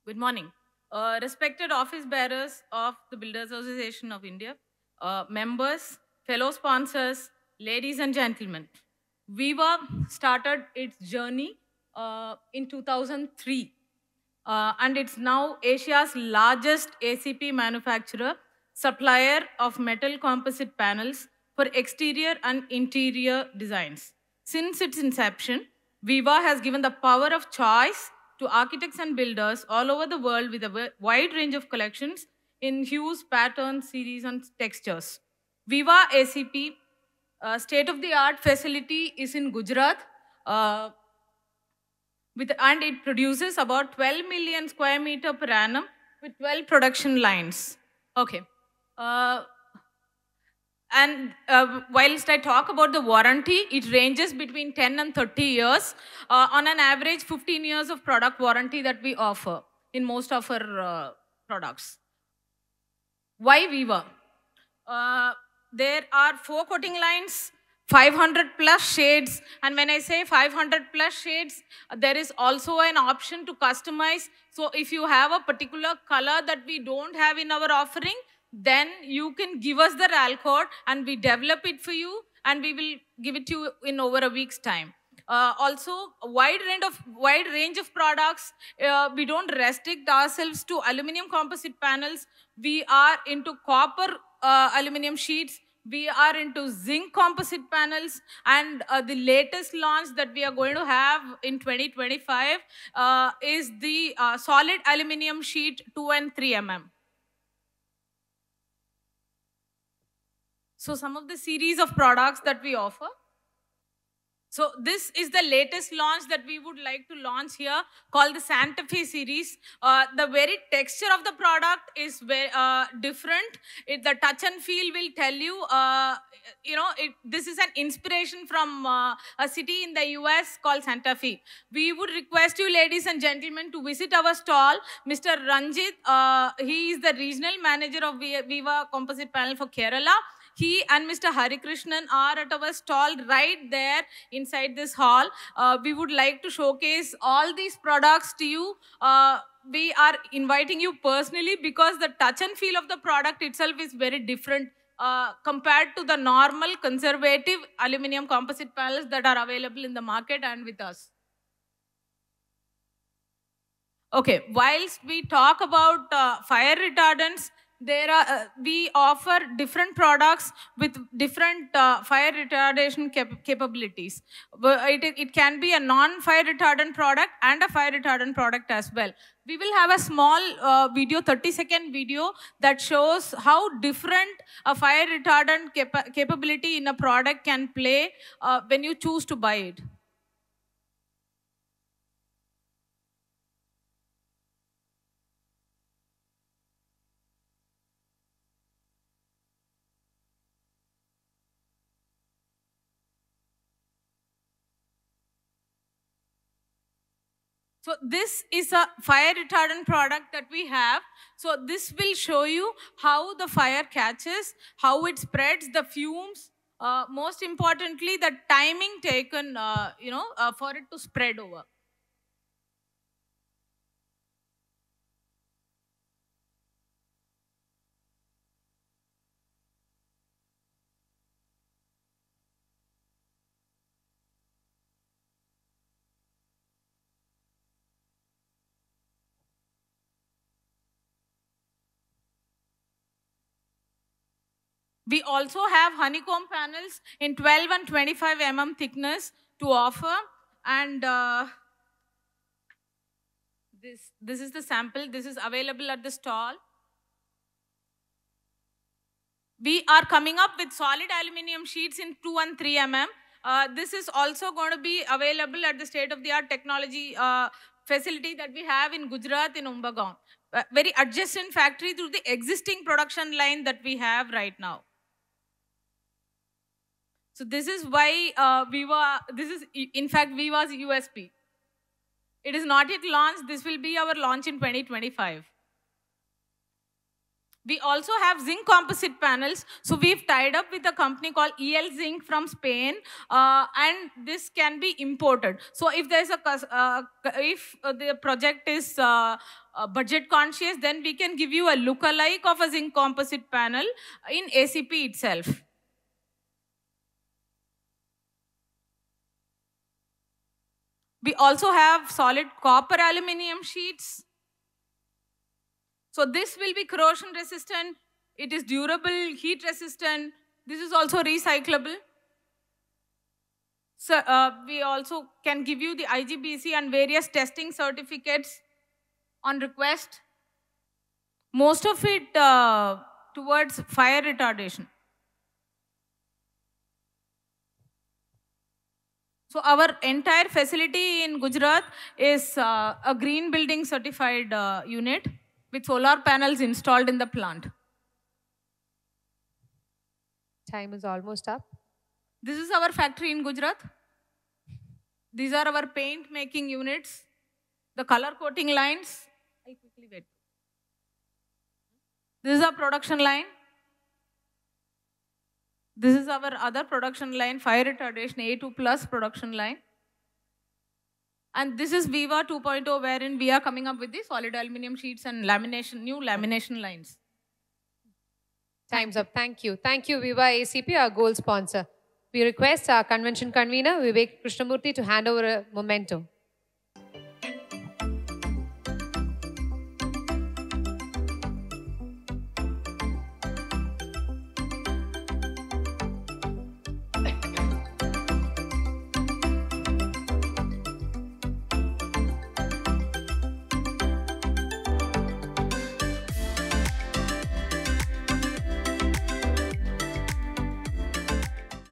Good morning. Respected office bearers of the Builders Association of India, members, fellow sponsors, ladies and gentlemen. Viva started its journey in 2003 and it's now Asia's largest ACP manufacturer, supplier of metal composite panels for exterior and interior designs. Since its inception, Viva has given the power of choice to architects and builders all over the world with a wide range of collections in hues, patterns, series, and textures. Viva ACP state-of-the-art facility is in Gujarat, uh, and it produces about 12 million square meter per annum with 12 production lines. Okay. Uh, and whilst I talk about the warranty, it ranges between 10 and 30 years. On an average, 15 years of product warranty that we offer in most of our products. Why Viva? There are 4 coating lines, 500 plus shades. And when I say 500 plus shades, there is also an option to customize. So if you have a particular color that we don't have in our offering, then you can give us the RAL code and we develop it for you and we will give it to you in over a week's time. Also, a wide range of products. We don't restrict ourselves to aluminum composite panels. We are into copper aluminum sheets. We are into zinc composite panels, and the latest launch that we are going to have in 2025 is the solid aluminum sheet 2 and 3 mm. So some of the series of products that we offer. So this is the latest launch that we would like to launch here, called the Santa Fe series. The very texture of the product is very different. The touch and feel will tell you, this is an inspiration from a city in the US called Santa Fe. We would request you, ladies and gentlemen, to visit our stall. Mr. Ranjit, he is the regional manager of Viva Composite Panel for Kerala. He and Mr. Hari Krishnan are at our stall right there inside this hall. We would like to showcase all these products to you. We are inviting you personally because the touch and feel of the product itself is very different compared to the normal conservative aluminum composite panels that are available in the market and with us. Okay, whilst we talk about fire retardants, we offer different products with different fire retardation capabilities. It can be a non-fire retardant product and a fire retardant product as well. We will have a small video, 30-second video, that shows how different a fire retardant capability in a product can play when you choose to buy it. So this is a fire retardant product that we have. So this will show you how the fire catches, how it spreads, the fumes, most importantly, the timing taken, for it to spread over. We also have honeycomb panels in 12 and 25 mm thickness to offer. And this is the sample. This is available at the stall. We are coming up with solid aluminum sheets in 2 and 3 mm. This is also going to be available at the state-of-the-art technology facility that we have in Gujarat, in Umbagaon. Very adjacent factory to the existing production line that we have right now. So this is why in fact Viva's USP. It is not yet launched. This will be our launch in 2025. We also have zinc composite panels. So we've tied up with a company called EL Zinc from Spain, and this can be imported. So if there's if the project is budget conscious, then we can give you a lookalike of a zinc composite panel in ACP itself. We also have solid copper aluminum sheets. So this will be corrosion resistant. It is durable, heat resistant. This is also recyclable. So we also can give you the IGBC and various testing certificates on request. Most of it towards fire retardation. So our entire facility in Gujarat is a green building certified unit with solar panels installed in the plant. Time is almost up. This is our factory in Gujarat. These are our paint making units, the color coating lines. I'll quickly wait. This is our production line. This is our other production line, fire retardation A2 plus production line. And this is Viva 2.0, wherein we are coming up with the solid aluminum sheets and lamination, new lamination lines. Time's up. Thank you. Thank you, Viva ACP, our gold sponsor. We request our convention convener, Vivek Krishnamurthy, to hand over a memento.